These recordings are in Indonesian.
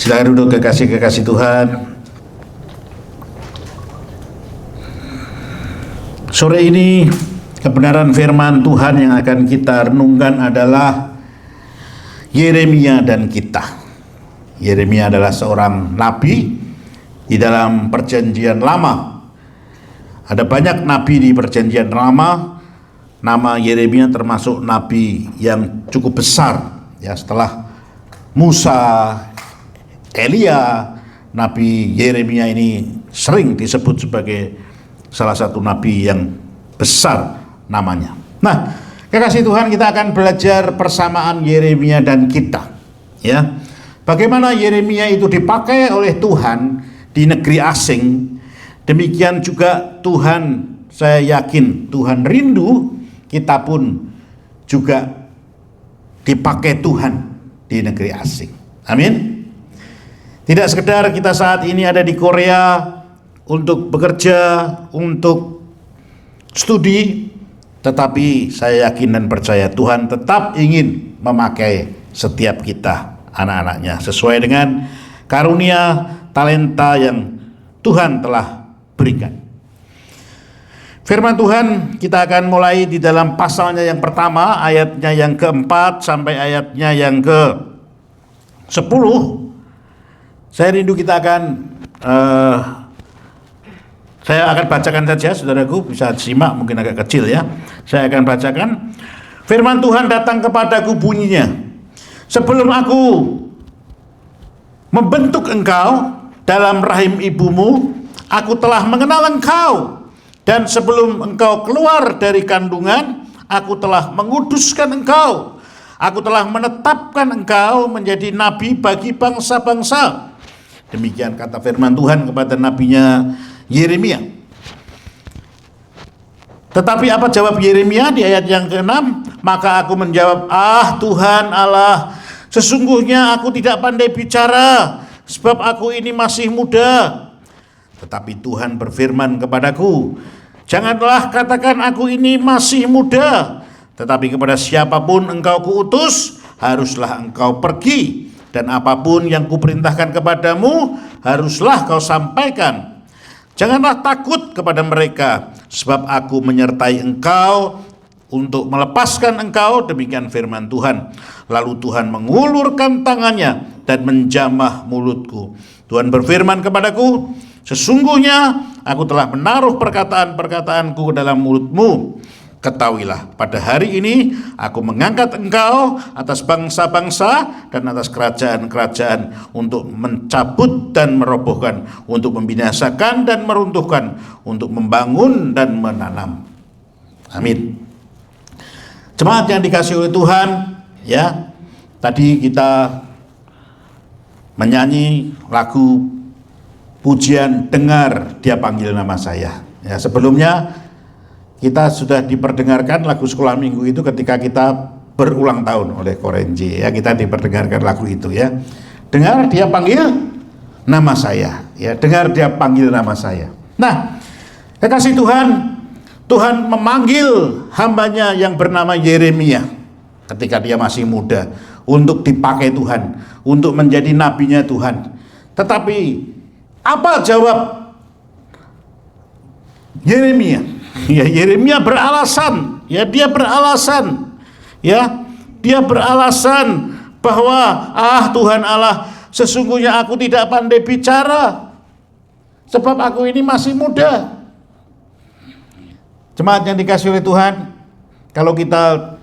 Silakan duduk kekasih-kekasih Tuhan. Sore ini kebenaran firman Tuhan yang akan kita renungkan adalah Yeremia dan kita. Yeremia adalah seorang nabi di dalam perjanjian lama. Ada banyak nabi di perjanjian lama. Nama Yeremia termasuk nabi yang cukup besar, ya, setelah Musa, Elia. Nabi Yeremia ini sering disebut sebagai salah satu nabi yang besar namanya. Nah, kekasih Tuhan, kita akan belajar persamaan Yeremia dan kita, ya. Bagaimana Yeremia itu dipakai oleh Tuhan di negeri asing. Demikian juga Tuhan, saya yakin Tuhan rindu kita pun juga dipakai Tuhan di negeri asing. Amin. Tidak sekedar kita saat ini ada di Korea untuk bekerja, untuk studi, tetapi saya yakin dan percaya Tuhan tetap ingin memakai setiap kita, anak-anaknya, sesuai dengan karunia talenta yang Tuhan telah berikan. Firman Tuhan kita akan mulai di dalam pasalnya yang pertama, ayatnya yang keempat sampai ayatnya yang ke-10. Saya rindu kita akan saya akan bacakan saja, saudaraku bisa simak, mungkin agak kecil ya. Saya akan bacakan. Firman Tuhan datang kepadaku bunyinya, sebelum aku membentuk engkau dalam rahim ibumu, aku telah mengenal engkau. Dan sebelum engkau keluar dari kandungan, aku telah menguduskan engkau. Aku telah menetapkan engkau menjadi nabi bagi bangsa-bangsa. Demikian kata firman Tuhan kepada nabinya Yeremia. Tetapi apa jawab Yeremia di ayat yang ke-6? Maka aku menjawab, Tuhan Allah, sesungguhnya aku tidak pandai bicara, sebab aku ini masih muda. Tetapi Tuhan berfirman kepadaku, janganlah katakan aku ini masih muda, tetapi kepada siapapun engkau kuutus, haruslah engkau pergi, dan apapun yang kuperintahkan kepadamu, haruslah kau sampaikan. Janganlah takut kepada mereka, sebab aku menyertai engkau untuk melepaskan engkau, demikian firman Tuhan. Lalu Tuhan mengulurkan tangannya dan menjamah mulutku. Tuhan berfirman kepadaku, sesungguhnya aku telah menaruh perkataan-perkataanku dalam mulutmu. Ketahuilah, pada hari ini aku mengangkat engkau atas bangsa-bangsa dan atas kerajaan-kerajaan untuk mencabut dan merobohkan, untuk membinasakan dan meruntuhkan, untuk membangun dan menanam. Amin. Jemaat yang dikasihi oleh Tuhan, ya, tadi kita menyanyi lagu pujian Dengar Dia Panggil Nama Saya. Ya, sebelumnya kita sudah diperdengarkan lagu sekolah minggu itu ketika kita berulang tahun oleh Korenji. Ya, kita diperdengarkan lagu itu, ya. Dengar Dia Panggil Nama Saya. Ya, dengar Dia Panggil Nama Saya. Nah, kekasih Tuhan, Tuhan memanggil hambanya yang bernama Yeremia ketika dia masih muda untuk dipakai Tuhan, untuk menjadi nabinya Tuhan. Tetapi apa jawab Yeremia? Ya, Yeremia beralasan, ya, dia beralasan, ya, dia beralasan bahwa Tuhan Allah, sesungguhnya aku tidak pandai bicara, sebab aku ini masih muda. Jemaat yang dikasihi oleh Tuhan, kalau kita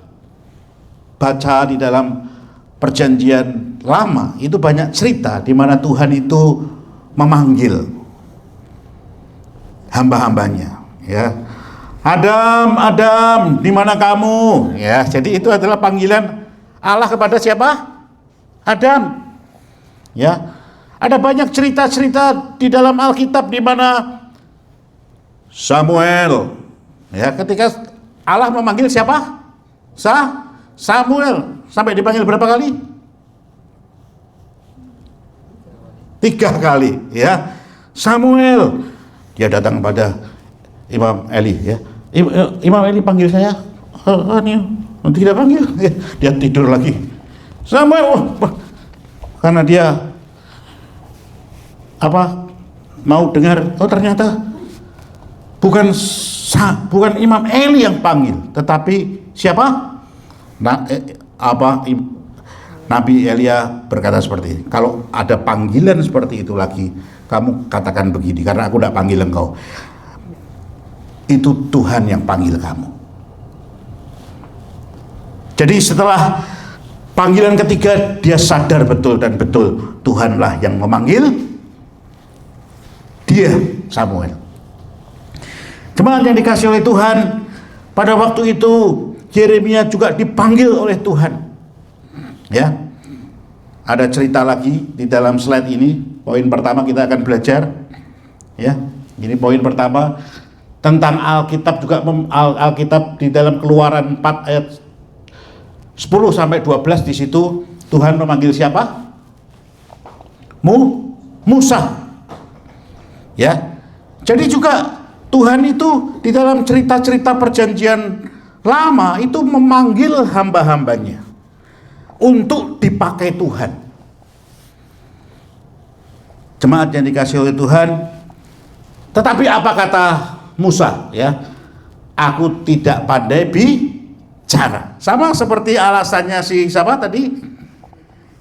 baca di dalam perjanjian lama, itu banyak cerita di mana Tuhan itu memanggil hamba-hambanya, ya. Adam, Adam, di mana kamu? Ya, jadi itu adalah panggilan Allah kepada siapa? Adam. Ya. Ada banyak cerita-cerita di dalam Alkitab di mana Samuel, ya, ketika Allah memanggil siapa? Samuel. Sampai dipanggil berapa kali? 3 kali, ya. Samuel, dia datang pada Imam Eli, ya. Imam Eli panggil saya, tidak panggil, dia tidur lagi. Samuel, karena dia mau dengar, oh ternyata bukan Imam Eli yang panggil, tetapi siapa? Nabi Elia berkata seperti ini, kalau ada panggilan seperti itu lagi, kamu katakan begini, karena aku tidak panggil engkau, itu Tuhan yang panggil kamu. Jadi setelah panggilan ketiga, dia sadar betul dan betul Tuhanlah yang memanggil dia, Samuel. Jemaat yang dikasih oleh Tuhan, pada waktu itu Yeremia juga dipanggil oleh Tuhan. Ya, ada cerita lagi di dalam slide ini. Poin pertama kita akan belajar. Ya, ini poin pertama tentang Alkitab juga. Alkitab di dalam Keluaran 4 ayat 10 sampai 12, di situ Tuhan memanggil siapa? Musa. Ya, jadi juga Tuhan itu di dalam cerita-cerita perjanjian lama itu memanggil hamba-hambanya untuk dipakai Tuhan. Jemaat yang dikasih oleh Tuhan, tetapi apa kata Musa? Ya, aku tidak pandai bicara. Sama seperti alasannya si siapa tadi?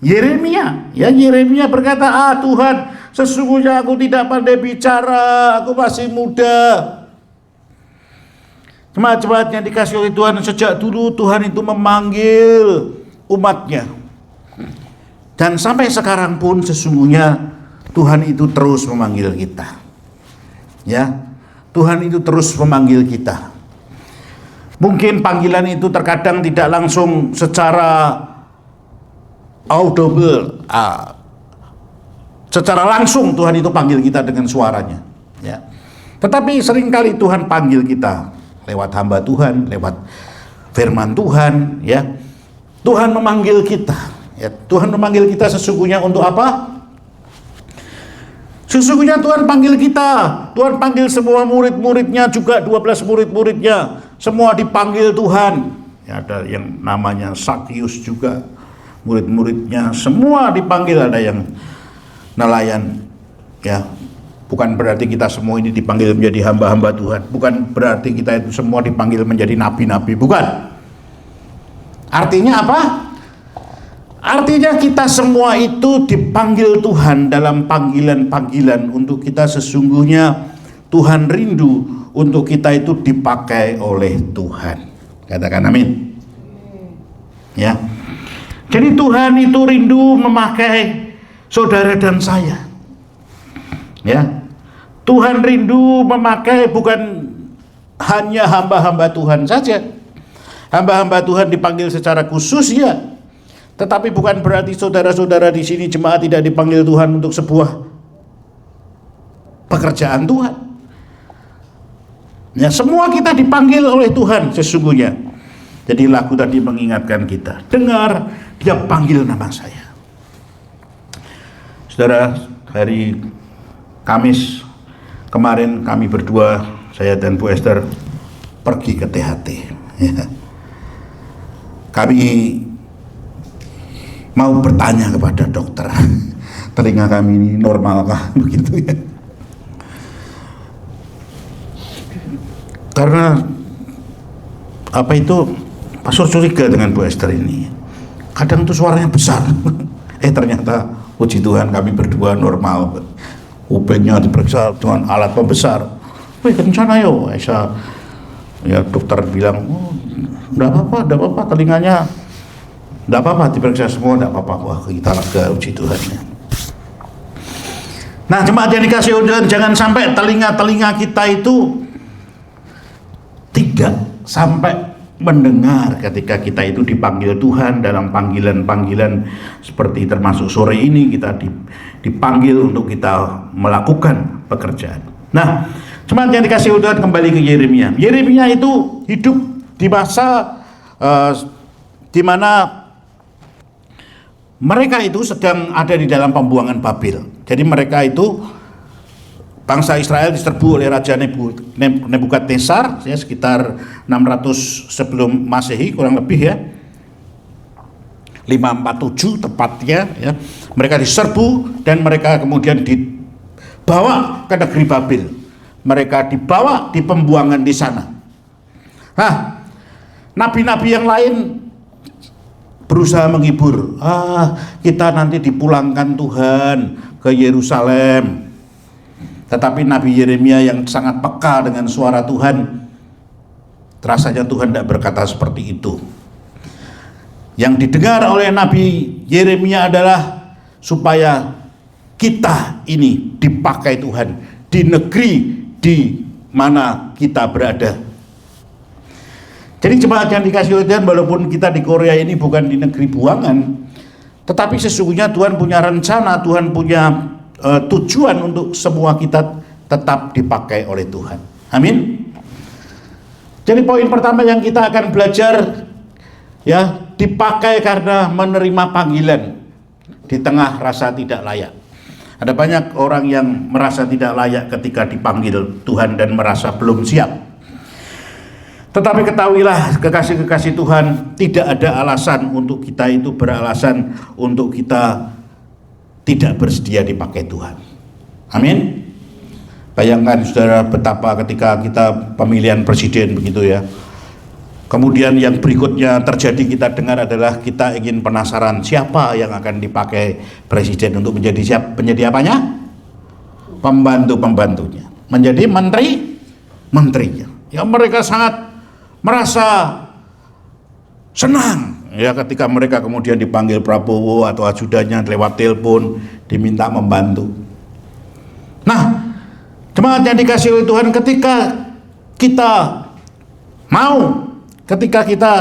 Yeremia. Ya, Yeremia berkata, Tuhan, sesungguhnya aku tidak pandai bicara, aku masih muda. Jemaat-jemaat yang dikasih oleh Tuhan, sejak dulu Tuhan itu memanggil umatnya, dan sampai sekarang pun sesungguhnya Tuhan itu terus memanggil kita. Ya, Tuhan itu terus memanggil kita. Mungkin panggilan itu terkadang tidak langsung secara audible, secara langsung Tuhan itu panggil kita dengan suaranya. Ya, tetapi seringkali Tuhan panggil kita lewat hamba Tuhan, lewat firman Tuhan. Ya, Tuhan memanggil kita. Ya, Tuhan memanggil kita sesungguhnya untuk apa? Sesungguhnya Tuhan panggil kita. Tuhan panggil semua murid-muridnya juga, 12 murid-muridnya. Semua dipanggil Tuhan. Ya, ada yang namanya Sakius juga. Murid-muridnya semua dipanggil, ada yang nelayan. Ya, bukan berarti kita semua ini dipanggil menjadi hamba-hamba Tuhan. Bukan berarti kita itu semua dipanggil menjadi nabi-nabi. Bukan. Artinya apa? Artinya kita semua itu dipanggil Tuhan dalam panggilan-panggilan untuk kita. Sesungguhnya Tuhan rindu untuk kita itu dipakai oleh Tuhan. Katakan amin. Ya. Jadi Tuhan itu rindu memakai saudara dan saya. Ya. Tuhan rindu memakai bukan hanya hamba-hamba Tuhan saja. Hamba-hamba Tuhan dipanggil secara khusus, ya. Tetapi bukan berarti saudara-saudara di sini jemaat tidak dipanggil Tuhan untuk sebuah pekerjaan Tuhan. Ya, semua kita dipanggil oleh Tuhan sesungguhnya. Jadi lagu tadi mengingatkan kita, dengar, dia panggil nama saya. Saudara, hari Kamis kemarin kami berdua, saya dan Bu Esther, pergi ke THT. Ya. Kami mau bertanya kepada dokter, telinga kami ini normalkah, begitu ya? Karena apa itu, pastor curiga dengan Bu Esther ini. Kadang tuh suaranya besar. Ternyata puji Tuhan kami berdua normal. UB-nya diperiksa dengan alat pembesar. Wih, kencana yo, Esa. Ya, dokter bilang, enggak apa-apa, telinganya enggak apa-apa, diperiksa semua enggak apa-apa. Wah, kita lega, puji Tuhan. Nah, jemaat yang dikasih Tuhan, jangan sampai telinga-telinga kita itu tidak sampai mendengar ketika kita itu dipanggil Tuhan dalam panggilan-panggilan seperti termasuk sore ini kita dipanggil untuk kita melakukan pekerjaan. Nah, jemaat yang dikasih Tuhan, kembali ke Yeremia. Yeremia itu hidup di masa di mana mereka itu sedang ada di dalam pembuangan Babel. Jadi mereka itu, bangsa Israel diserbu oleh Raja Nebukadnezar, ya, sekitar 600 sebelum Masehi kurang lebih, ya, 547 tepatnya, ya. Mereka diserbu dan mereka kemudian dibawa ke negeri Babel. Mereka dibawa di pembuangan di sana. Nah, nabi-nabi yang lain berusaha menghibur. Kita nanti dipulangkan Tuhan ke Yerusalem. Tetapi Nabi Yeremia yang sangat peka dengan suara Tuhan, rasanya Tuhan tidak berkata seperti itu. Yang didengar oleh Nabi Yeremia adalah supaya kita ini dipakai Tuhan di negeri di mana kita berada. Jadi jemaat yang dikasihi oleh Tuhan, walaupun kita di Korea ini bukan di negeri buangan, tetapi sesungguhnya Tuhan punya rencana, Tuhan punya tujuan untuk semua kita tetap dipakai oleh Tuhan. Amin. Jadi poin pertama yang kita akan belajar, ya, dipakai karena menerima panggilan di tengah rasa tidak layak. Ada banyak orang yang merasa tidak layak ketika dipanggil Tuhan dan merasa belum siap. Tetapi ketahuilah kekasih-kekasih Tuhan, tidak ada alasan untuk kita itu beralasan untuk kita tidak bersedia dipakai Tuhan. Amin. Bayangkan saudara betapa ketika kita pemilihan presiden begitu ya. Kemudian yang berikutnya terjadi kita dengar adalah kita ingin penasaran siapa yang akan dipakai presiden untuk menjadi penyedia apanya? Pembantu-pembantunya. Menjadi menterinya. Ya, mereka sangat merasa senang ya ketika mereka kemudian dipanggil Prabowo atau ajudannya lewat telepon diminta membantu. Nah, jemaat yang dikasihi oleh Tuhan, ketika kita mau, ketika kita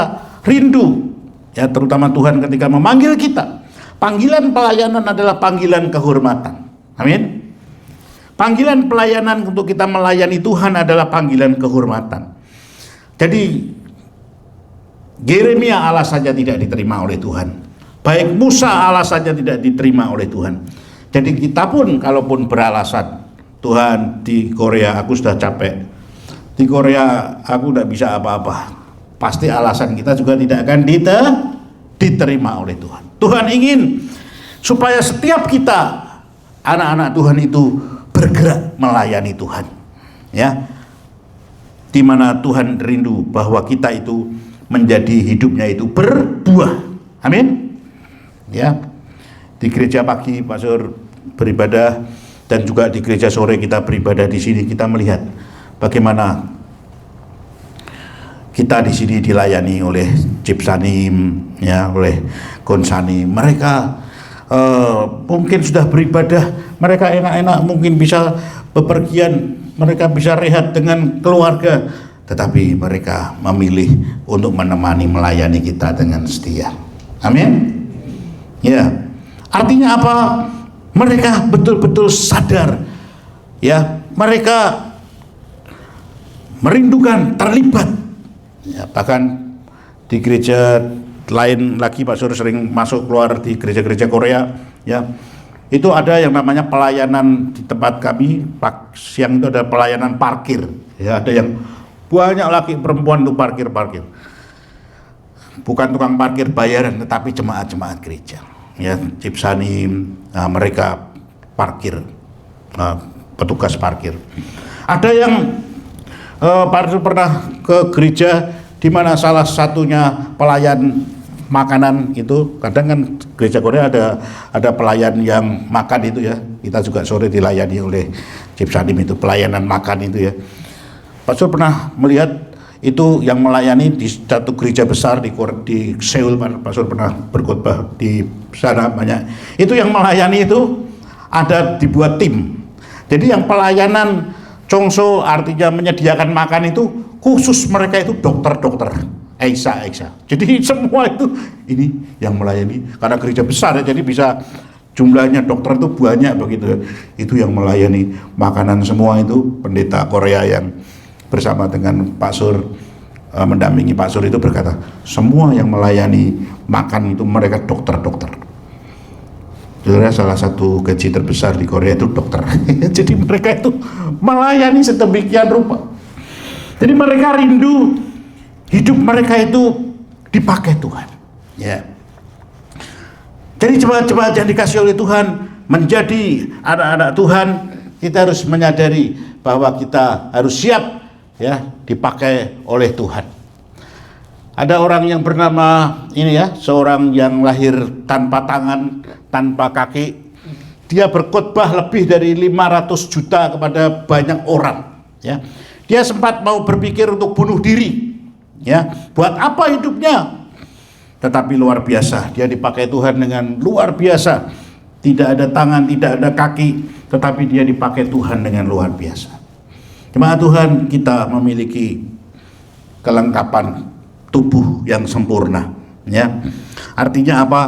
rindu, ya terutama Tuhan ketika memanggil kita, panggilan pelayanan adalah panggilan kehormatan. Amin. Panggilan pelayanan untuk kita melayani Tuhan adalah panggilan kehormatan. Jadi Yeremia alasannya tidak diterima oleh Tuhan, baik Musa alasannya tidak diterima oleh Tuhan. Jadi kita pun kalaupun beralasan, Tuhan di Korea aku sudah capek, di Korea aku tidak bisa apa-apa, pasti alasan kita juga tidak akan diterima oleh Tuhan. Tuhan ingin supaya setiap kita anak-anak Tuhan itu bergerak melayani Tuhan, ya, di mana Tuhan rindu bahwa kita itu menjadi hidupnya itu berbuah. Amin. Ya, di gereja pagi pastor beribadah dan juga di gereja sore kita beribadah di sini, kita melihat bagaimana kita di sini dilayani oleh Cipsanim, ya, oleh Konsanim. Mereka mungkin sudah beribadah, mereka enak-enak mungkin bisa bepergian, mereka bisa rehat dengan keluarga, tetapi mereka memilih untuk menemani melayani kita dengan setia. Amin. Ya, artinya apa? Mereka betul-betul sadar, ya, mereka merindukan terlibat. Ya, bahkan di gereja lain lagi Pak Sur sering masuk keluar di gereja-gereja Korea, ya, itu ada yang namanya pelayanan di tempat kami siang itu ada pelayanan parkir, ya, ada yang banyak laki perempuan itu parkir, bukan tukang parkir bayaran tetapi jemaat-jemaat gereja, ya, Cipsanim, mereka parkir, petugas parkir. Ada yang pernah ke gereja di mana salah satunya pelayan makanan itu, kadang kan gereja Korea ada pelayan yang makan itu, ya, kita juga sore dilayani oleh Cipsanim itu pelayanan makan itu, ya. Pastor pernah melihat itu yang melayani di satu gereja besar di Seoul. Pastor pernah berkhotbah di sana banyak. Itu yang melayani itu ada dibuat tim. Jadi yang pelayanan Chongso artinya menyediakan makan itu khusus mereka itu dokter-dokter, Eisa. Jadi semua itu ini yang melayani karena gereja besar, ya, jadi bisa jumlahnya dokter itu banyak begitu. Itu yang melayani makanan semua itu pendeta Korea yang bersama dengan Pak Sur, mendampingi Pak Sur itu berkata, semua yang melayani makan itu mereka dokter-dokter. Saudara, salah satu gaji terbesar di Korea itu dokter. Jadi mereka itu melayani sedemikian rupa. Jadi mereka rindu hidup mereka itu dipakai Tuhan. Ya. Jadi jemaat-jemaat yang dikasih oleh Tuhan menjadi anak-anak Tuhan kita harus menyadari bahwa kita harus siap ya dipakai oleh Tuhan. Ada orang yang bernama ini ya, seorang yang lahir tanpa tangan, tanpa kaki. Dia berkhotbah lebih dari 500 juta kepada banyak orang ya. Dia sempat mau berpikir untuk bunuh diri ya. Buat apa hidupnya? Tetapi luar biasa, dia dipakai Tuhan dengan luar biasa. Tidak ada tangan, tidak ada kaki, tetapi dia dipakai Tuhan dengan luar biasa. Jemaat Tuhan, kita memiliki kelengkapan tubuh yang sempurna ya. Artinya apa?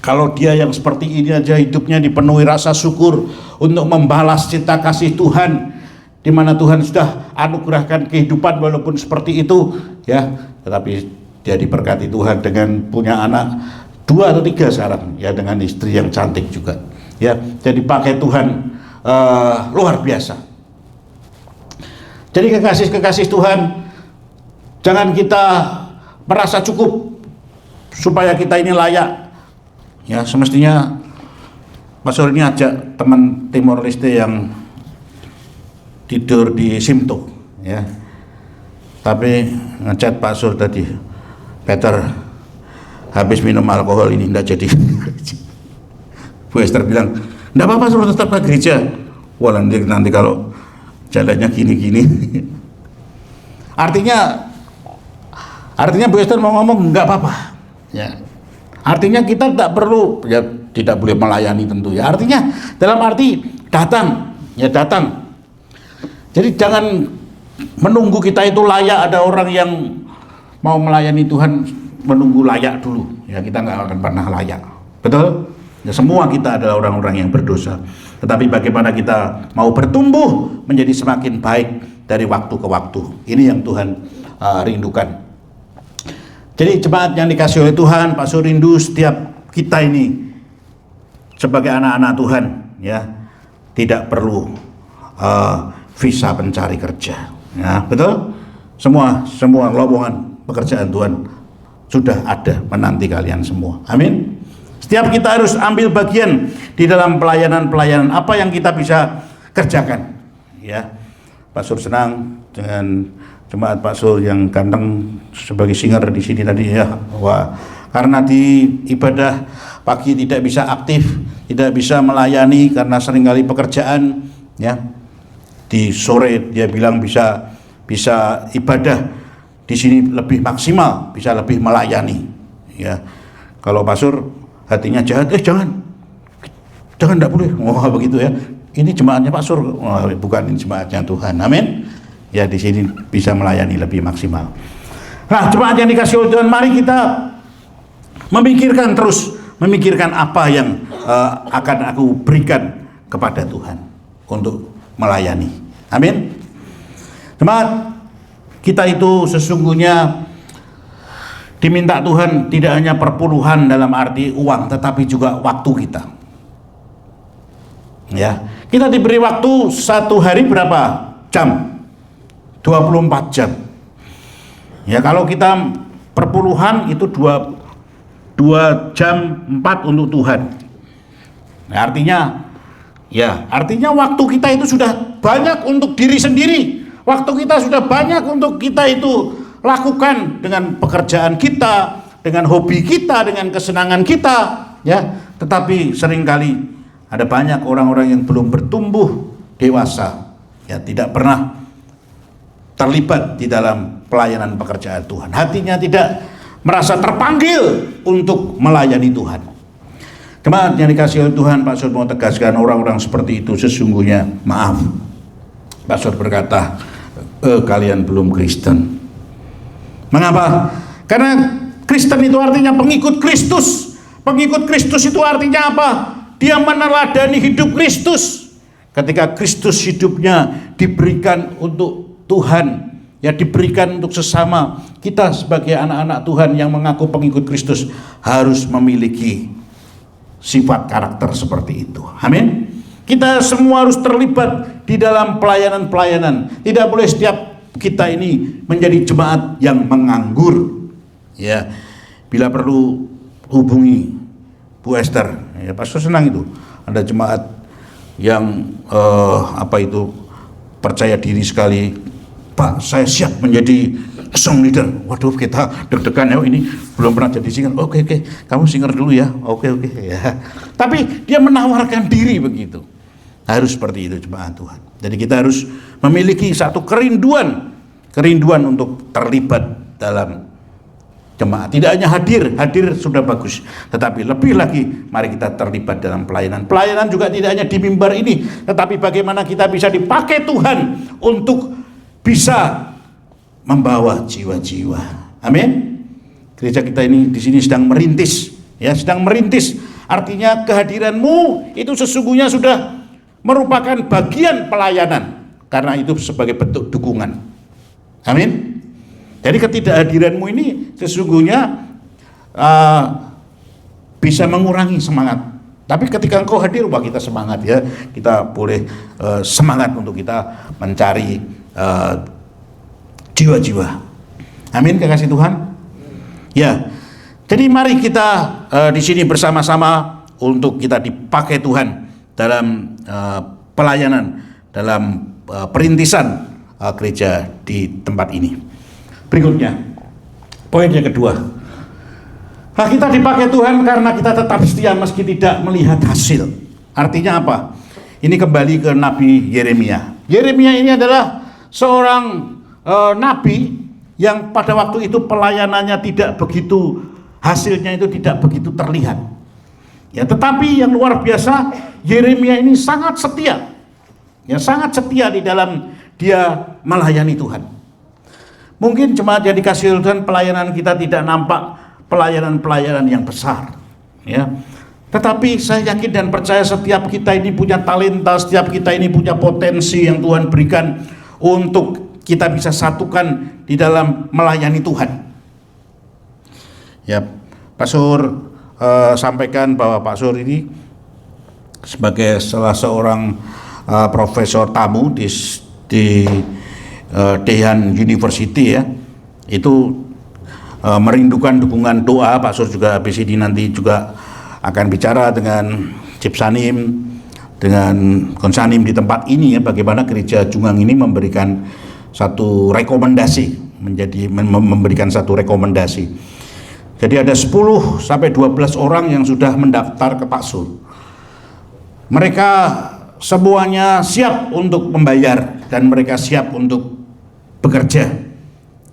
Kalau dia yang seperti ini aja hidupnya dipenuhi rasa syukur untuk membalas cinta kasih Tuhan, di mana Tuhan sudah anugerahkan kehidupan walaupun seperti itu ya, tetapi dia diberkati Tuhan dengan punya anak 2 atau 3 sekarang ya, dengan istri yang cantik juga ya. Jadi pakai Tuhan luar biasa. Jadi kekasih Tuhan, jangan kita merasa cukup supaya kita ini layak. Ya, semestinya Pak Sur ini ajak teman Timor Leste yang tidur di Simto ya. Tapi ngechat Pak Sur tadi, Peter habis minum alkohol ini enggak jadi. Bu Esther bilang, enggak apa-apa, suruh tetap ke gereja. Wah, nanti kalau jalannya gini-gini. Artinya Bu Esther mau ngomong enggak apa-apa ya. Artinya kita tidak perlu ya, tidak boleh melayani tentu ya. Artinya dalam arti datang ya, datang. Jadi jangan menunggu kita itu layak. Ada orang yang mau melayani Tuhan menunggu layak dulu ya, kita nggak akan pernah layak, betul ya. Semua kita adalah orang-orang yang berdosa, tetapi bagaimana kita mau bertumbuh menjadi semakin baik dari waktu ke waktu, ini yang Tuhan rindukan. Jadi jemaat yang dikasih oleh Tuhan, Pak Sur rindu setiap kita ini sebagai anak-anak Tuhan ya, tidak perlu visa pencari kerja ya, betul. Semua lowongan pekerjaan Tuhan sudah ada menanti kalian semua, amin. Setiap kita harus ambil bagian di dalam pelayanan apa yang kita bisa kerjakan ya. Pak Sur senang dengan jemaat Pak Sur yang ganteng sebagai singer di sini tadi ya. Wah, karena di ibadah pagi tidak bisa aktif, tidak bisa melayani karena seringkali pekerjaan ya. Di sore dia bilang bisa ibadah di sini lebih maksimal, bisa lebih melayani ya. Kalau Pak Sur hatinya jahat, jangan enggak boleh. Wah, begitu ya. Ini jemaatnya Pak Sur, bukan ini jemaatnya Tuhan, amin. Ya, di sini bisa melayani lebih maksimal. Nah, jemaat yang dikasih oleh Tuhan, mari kita memikirkan apa yang akan aku berikan kepada Tuhan untuk melayani, amin. Jemaat, kita itu sesungguhnya diminta Tuhan tidak hanya perpuluhan dalam arti uang, tetapi juga waktu kita ya. Kita diberi waktu 1 hari berapa jam? 24 jam ya. Kalau kita perpuluhan itu 2 jam 4 untuk Tuhan nah, artinya waktu kita itu sudah banyak untuk diri sendiri. Waktu kita sudah banyak untuk kita itu lakukan dengan pekerjaan kita, dengan hobi kita, dengan kesenangan kita ya. Tetapi seringkali ada banyak orang-orang yang belum bertumbuh dewasa ya, tidak pernah terlibat di dalam pelayanan pekerjaan Tuhan. Hatinya tidak merasa terpanggil untuk melayani Tuhan. Jemaat yang dikasihi oleh Tuhan, Pak Sur mau tegaskan orang-orang seperti itu sesungguhnya, maaf, Pak Sur berkata, kalian belum Kristen. Mengapa? Karena Kristen itu artinya pengikut Kristus. Pengikut Kristus itu artinya apa? Dia meneladani hidup Kristus. Ketika Kristus hidupnya diberikan untuk Tuhan, ya diberikan untuk sesama. Kita sebagai anak-anak Tuhan yang mengaku pengikut Kristus harus memiliki sifat karakter seperti itu. Amin. Kita semua harus terlibat di dalam pelayanan-pelayanan. Tidak boleh setiap kita ini menjadi jemaat yang menganggur. Ya, bila perlu hubungi Bu Esther. Ya, Pastor senang itu. Ada jemaat yang percaya diri sekali, Pak, saya siap menjadi song leader. Waduh, kita deg-degan ya, ini belum pernah jadi singer. Oke, kamu singer dulu ya. Oke ya. Tapi dia menawarkan diri begitu. Harus seperti itu jemaat Tuhan. Jadi kita harus memiliki satu kerinduan untuk terlibat dalam jemaat. Tidak hanya hadir sudah bagus, tetapi lebih lagi mari kita terlibat dalam pelayanan. Pelayanan juga tidak hanya di mimbar ini, tetapi bagaimana kita bisa dipakai Tuhan untuk bisa membawa jiwa-jiwa. Amin. Gereja kita ini di sini sedang merintis, ya, sedang merintis. Artinya kehadiranmu itu sesungguhnya sudah merupakan bagian pelayanan, karena itu sebagai bentuk dukungan. Amin. Jadi ketidakhadiranmu ini sesungguhnya bisa mengurangi semangat. Tapi ketika engkau hadir, wah kita semangat ya. Kita boleh semangat untuk kita mencari jiwa-jiwa. Amin, kekasih Tuhan. Ya. Jadi mari kita di sini bersama-sama untuk kita dipakai Tuhan dalam pelayanan, dalam perintisan gereja di tempat ini. Berikutnya, poin yang kedua. Nah, kita dipakai Tuhan karena kita tetap setia meski tidak melihat hasil. Artinya apa? Ini kembali ke Nabi Yeremia. Yeremia ini adalah seorang nabi yang pada waktu itu pelayanannya tidak begitu, hasilnya itu tidak begitu terlihat. Ya, tetapi yang luar biasa, Yeremia ini sangat setia. Ya, sangat setia di dalam dia melayani Tuhan. Mungkin jemaat yang dikasihi Tuhan, pelayanan kita tidak nampak pelayanan-pelayanan yang besar, ya. Tetapi saya yakin dan percaya setiap kita ini punya talenta, setiap kita ini punya potensi yang Tuhan berikan untuk kita bisa satukan di dalam melayani Tuhan. Ya, Pak Sur sampaikan bahwa Pak Sur ini sebagai salah seorang profesor tamu di Dehan University, ya, itu merindukan dukungan doa. Pak Sur juga habis ini nanti juga akan bicara dengan Cipsanim, dengan Konsanim di tempat ini, ya, bagaimana gereja Jungang ini memberikan satu rekomendasi, memberikan satu rekomendasi. Jadi ada 10 sampai 12 orang yang sudah mendaftar ke Pak Sur. Mereka semuanya siap untuk membayar dan mereka siap untuk bekerja,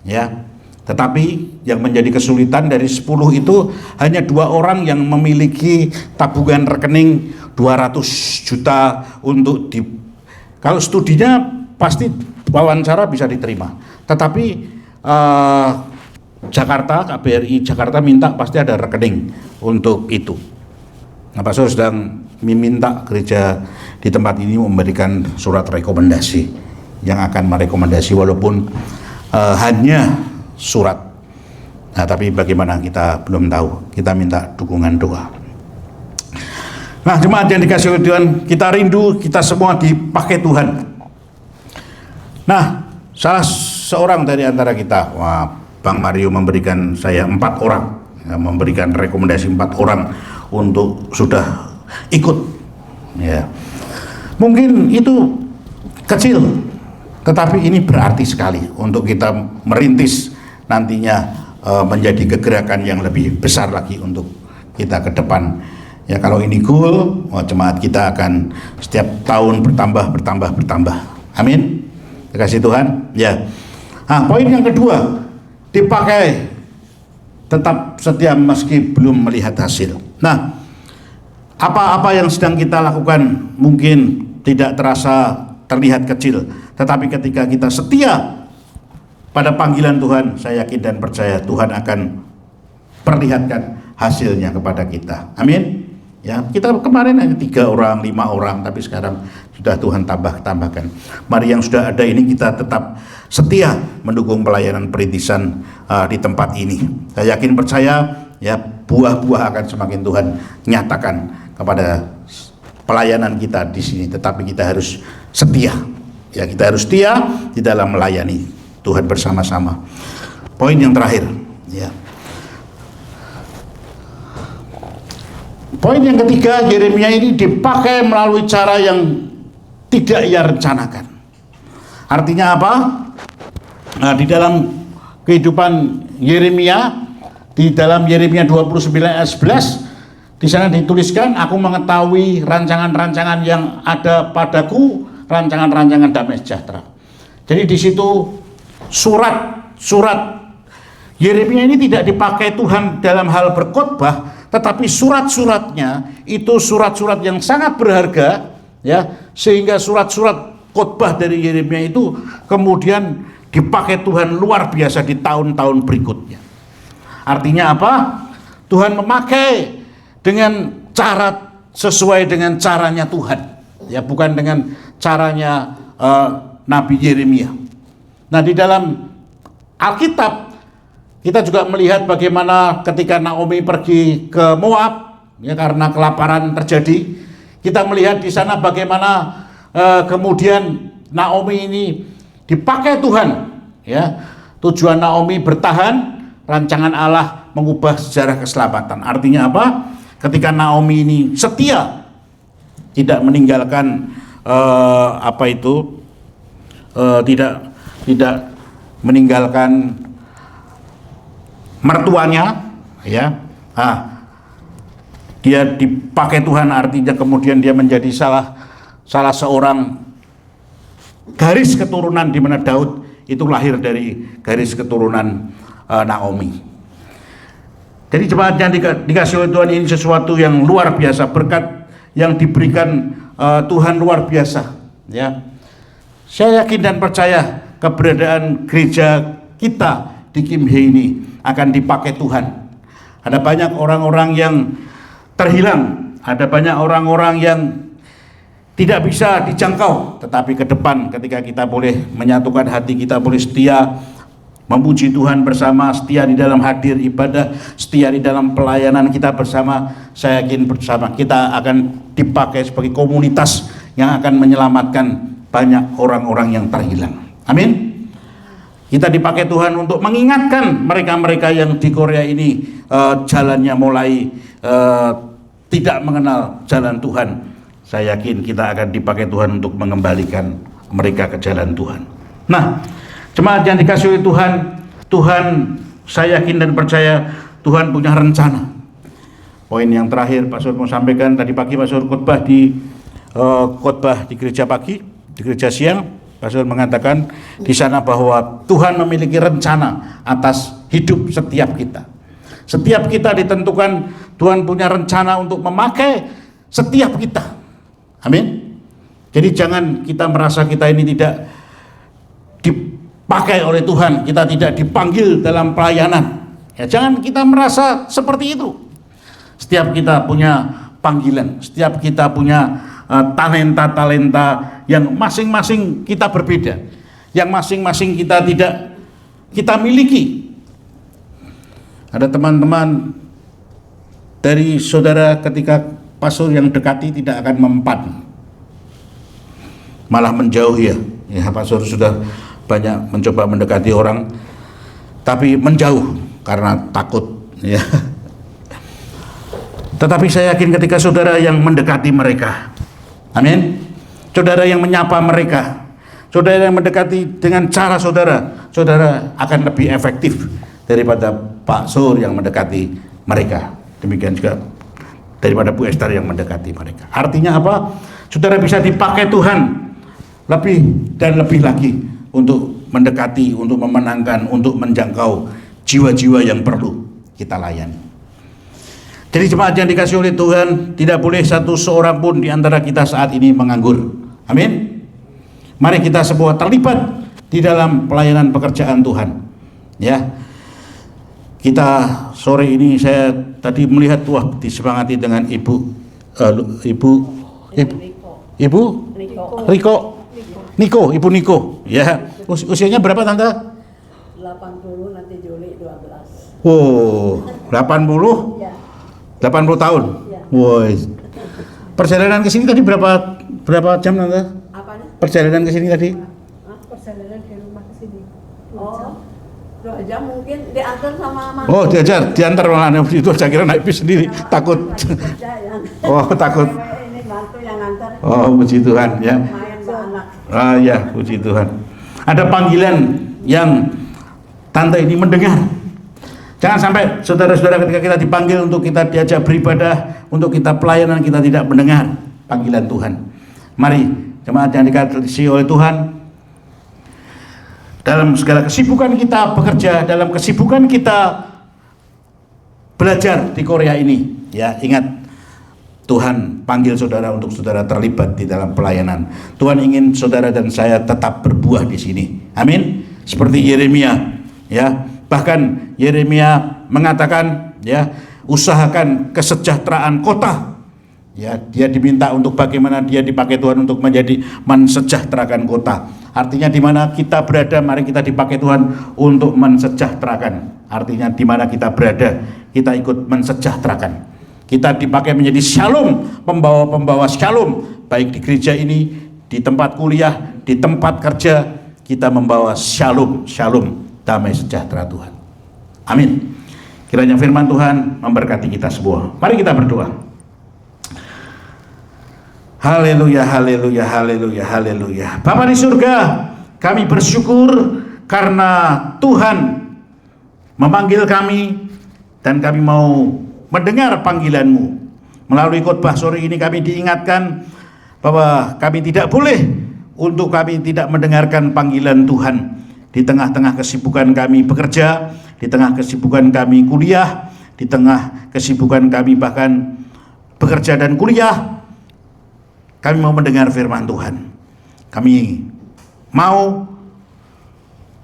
ya. Tetapi yang menjadi kesulitan dari 10 itu hanya 2 orang yang memiliki tabungan rekening 200 juta untuk kalau studinya pasti wawancara bisa diterima. Tetapi Jakarta, KBRI Jakarta minta pasti ada rekening untuk itu. Nah, Pak Sur sedang meminta gereja di tempat ini memberikan surat rekomendasi yang akan merekomendasi walaupun hanya surat. Nah, tapi bagaimana kita belum tahu. Kita minta dukungan doa. Nah, jemaat yang dikasihi oleh Tuhan, kita rindu kita semua dipakai Tuhan. Nah, salah seorang dari antara kita, Bang Mario memberikan saya 4 orang, ya, memberikan rekomendasi 4 orang untuk sudah ikut, ya. Mungkin itu kecil, tetapi ini berarti sekali untuk kita merintis nantinya menjadi kegerakan yang lebih besar lagi untuk kita ke depan. Ya, kalau ini goal, jemaat kita akan setiap tahun bertambah. Amin. Terima kasih Tuhan. Ya. Nah, poin yang kedua, dipakai tetap setia meski belum melihat hasil. Nah, apa-apa yang sedang kita lakukan mungkin tidak terasa terlihat kecil, tetapi ketika kita setia pada panggilan Tuhan, saya yakin dan percaya Tuhan akan perlihatkan hasilnya kepada kita. Amin. Ya, kita kemarin hanya 3 orang, 5 orang, tapi sekarang sudah Tuhan tambahkan. Mari yang sudah ada ini kita tetap setia mendukung pelayanan perintisan di tempat ini. Saya yakin percaya, ya, buah-buah akan semakin Tuhan nyatakan kepada pelayanan kita di sini. Tetapi kita harus setia. Ya, kita harus setia di dalam melayani Tuhan bersama-sama. Poin yang terakhir, ya. Poin yang ketiga, Yeremia ini dipakai melalui cara yang tidak ia rencanakan. Artinya apa? Nah, di dalam kehidupan Yeremia, di dalam Yeremia 29 ayat 11, di sana dituliskan, aku mengetahui rancangan-rancangan yang ada padaku, rancangan-rancangan damai sejahtera. Jadi di situ surat Yeremia ini tidak dipakai Tuhan dalam hal berkhotbah, tetapi surat-suratnya itu surat-surat yang sangat berharga, ya, sehingga surat-surat khotbah dari Yeremia itu kemudian dipakai Tuhan luar biasa di tahun-tahun berikutnya. Artinya apa? Tuhan memakai dengan cara sesuai dengan caranya Tuhan, ya, bukan dengan caranya Nabi Yeremia. Nah, di dalam Alkitab kita juga melihat bagaimana ketika Naomi pergi ke Moab, ya, karena kelaparan terjadi. Kita melihat di sana bagaimana kemudian Naomi ini dipakai Tuhan, ya. Tujuan Naomi bertahan, rancangan Allah mengubah sejarah keselamatan. Artinya apa? Ketika Naomi ini setia, tidak meninggalkan tidak meninggalkan mertuanya, ya. Dia dipakai Tuhan, artinya kemudian dia menjadi salah seorang garis keturunan di mana Daud itu lahir dari garis keturunan Naomi. Jadi jemaat yang dikasih oleh Tuhan, ini sesuatu yang luar biasa, berkat yang diberikan Tuhan luar biasa, ya. Saya yakin dan percaya keberadaan gereja kita di Kimhe ini akan dipakai Tuhan. Ada banyak orang-orang yang terhilang, ada banyak orang-orang yang tidak bisa dijangkau, tetapi ke depan ketika kita boleh menyatukan hati, kita boleh setia memuji Tuhan bersama, setia di dalam hadir ibadah, setia di dalam pelayanan kita bersama, saya yakin bersama kita akan dipakai sebagai komunitas yang akan menyelamatkan banyak orang-orang yang terhilang. Amin. Kita dipakai Tuhan untuk mengingatkan mereka-mereka yang di Korea ini jalannya mulai tidak mengenal jalan Tuhan. Saya yakin kita akan dipakai Tuhan untuk mengembalikan mereka ke jalan Tuhan. Nah, jemaat yang dikasihi oleh Tuhan, saya yakin dan percaya Tuhan punya rencana. Poin yang terakhir Pak Sur mau sampaikan, tadi pagi Pak Sur khotbah di gereja pagi, di gereja siang. Pak Sur mengatakan di sana bahwa Tuhan memiliki rencana atas hidup setiap kita. Setiap kita ditentukan, Tuhan punya rencana untuk memakai setiap kita. Amin. Jadi jangan kita merasa kita ini tidak dipakai oleh Tuhan, kita tidak dipanggil dalam pelayanan. Ya, jangan kita merasa seperti itu. Setiap kita punya panggilan, setiap kita punya talenta-talenta yang masing-masing kita berbeda, yang masing-masing kita miliki. Ada teman-teman dari saudara ketika pastor yang dekati tidak akan mempan, malah menjauh, ya pastor sudah banyak mencoba mendekati orang tapi menjauh karena takut, ya. Tetapi saya yakin ketika saudara yang mendekati mereka, amin, saudara yang menyapa mereka, saudara yang mendekati dengan cara saudara akan lebih efektif daripada Pak Sur yang mendekati mereka. Demikian juga daripada Bu Esther yang mendekati mereka. Artinya apa? Saudara bisa dipakai Tuhan lebih dan lebih lagi untuk mendekati, untuk memenangkan, untuk menjangkau jiwa-jiwa yang perlu kita layani. Jadi jemaat yang dikasihi oleh Tuhan, tidak boleh satu seorang pun di antara kita saat ini menganggur. Amin. Mari kita semua terlibat di dalam pelayanan pekerjaan Tuhan, ya. Kita sore ini saya tadi melihat disemangati dengan Ibu Ibu Niko, ya. Usianya berapa Tante? 80, nanti Juli 12. Oh, 80? Ya. 80 tahun. Ya. Woi. Perjalanan ke sini tadi berapa jam Tante? Apanya? Perjalanan ke sini tadi? Perjalanan dari rumah ke sini. 2 jam. Itu aja mungkin diantar sama mantu. Oh, diantar malah itu saya kira naik bis sendiri, takut. Kerja yang Oh, takut. ini mantu yang antar. Oh, puji Tuhan ya. Lumayan anak. Ah ya, puji Tuhan. Ada panggilan yang tante ini mendengar. Jangan sampai saudara-saudara ketika kita dipanggil untuk kita diajak beribadah, untuk kita pelayanan, kita tidak mendengar panggilan Tuhan. Mari jemaat yang dikasihi oleh Tuhan, dalam segala kesibukan kita bekerja, dalam kesibukan kita belajar di Korea ini, ya ingat Tuhan panggil saudara untuk saudara terlibat di dalam pelayanan. Tuhan ingin saudara dan saya tetap berbuah di sini. Amin. Seperti Yeremia, ya. Bahkan Yeremia mengatakan, ya, usahakan kesejahteraan kota. Ya, dia diminta untuk bagaimana dia dipakai Tuhan untuk menjadi mensejahterakan kota. Artinya di mana kita berada, mari kita dipakai Tuhan untuk mensejahterakan. Artinya di mana kita berada, kita ikut mensejahterakan. Kita dipakai menjadi shalom, pembawa-pembawa shalom, baik di gereja ini, di tempat kuliah, di tempat kerja, kita membawa shalom, damai sejahtera Tuhan. Amin. Kiranya firman Tuhan memberkati kita semua. Mari kita berdoa. Haleluya, haleluya, haleluya, haleluya. Bapa di surga, kami bersyukur karena Tuhan memanggil kami dan kami mau mendengar panggilan-Mu. Melalui khotbah sore ini kami diingatkan bahwa kami tidak boleh untuk kami tidak mendengarkan panggilan Tuhan. Di tengah-tengah kesibukan kami bekerja, di tengah kesibukan kami kuliah, di tengah kesibukan kami bahkan bekerja dan kuliah, kami mau mendengar firman Tuhan. Kami mau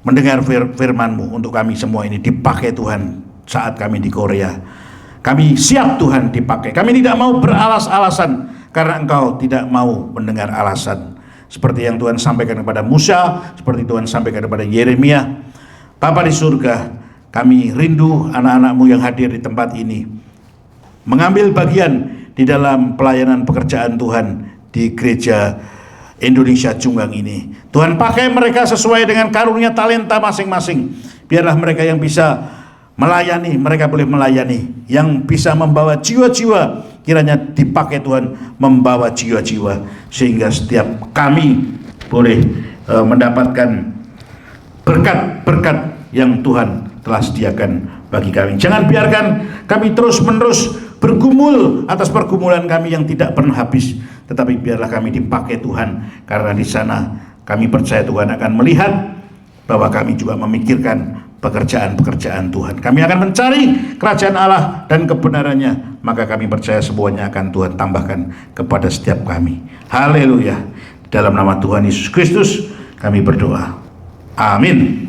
mendengar firman-Mu untuk kami semua ini dipakai Tuhan saat kami di Korea. Kami siap Tuhan dipakai. Kami tidak mau beralas-alasan karena Engkau tidak mau mendengar alasan. Seperti yang Tuhan sampaikan kepada Musa, seperti Tuhan sampaikan kepada Yeremia. Bapa di surga, kami rindu anak-anak-Mu yang hadir di tempat ini mengambil bagian di dalam pelayanan pekerjaan Tuhan di gereja Indonesia Junggang ini. Tuhan pakai mereka sesuai dengan karunia talenta masing-masing. Biarlah mereka yang bisa melayani, mereka boleh melayani. Yang bisa membawa jiwa-jiwa, kiranya dipakai Tuhan membawa jiwa-jiwa, sehingga setiap kami boleh mendapatkan berkat-berkat yang Tuhan telah sediakan bagi kami. Jangan biarkan kami terus-menerus bergumul atas pergumulan kami yang tidak pernah habis, tetapi biarlah kami dipakai Tuhan, karena di sana kami percaya Tuhan akan melihat bahwa kami juga memikirkan pekerjaan-pekerjaan Tuhan. Kami akan mencari kerajaan Allah dan kebenarannya, maka kami percaya semuanya akan Tuhan tambahkan kepada setiap kami. Haleluya. Dalam nama Tuhan Yesus Kristus kami berdoa. Amin.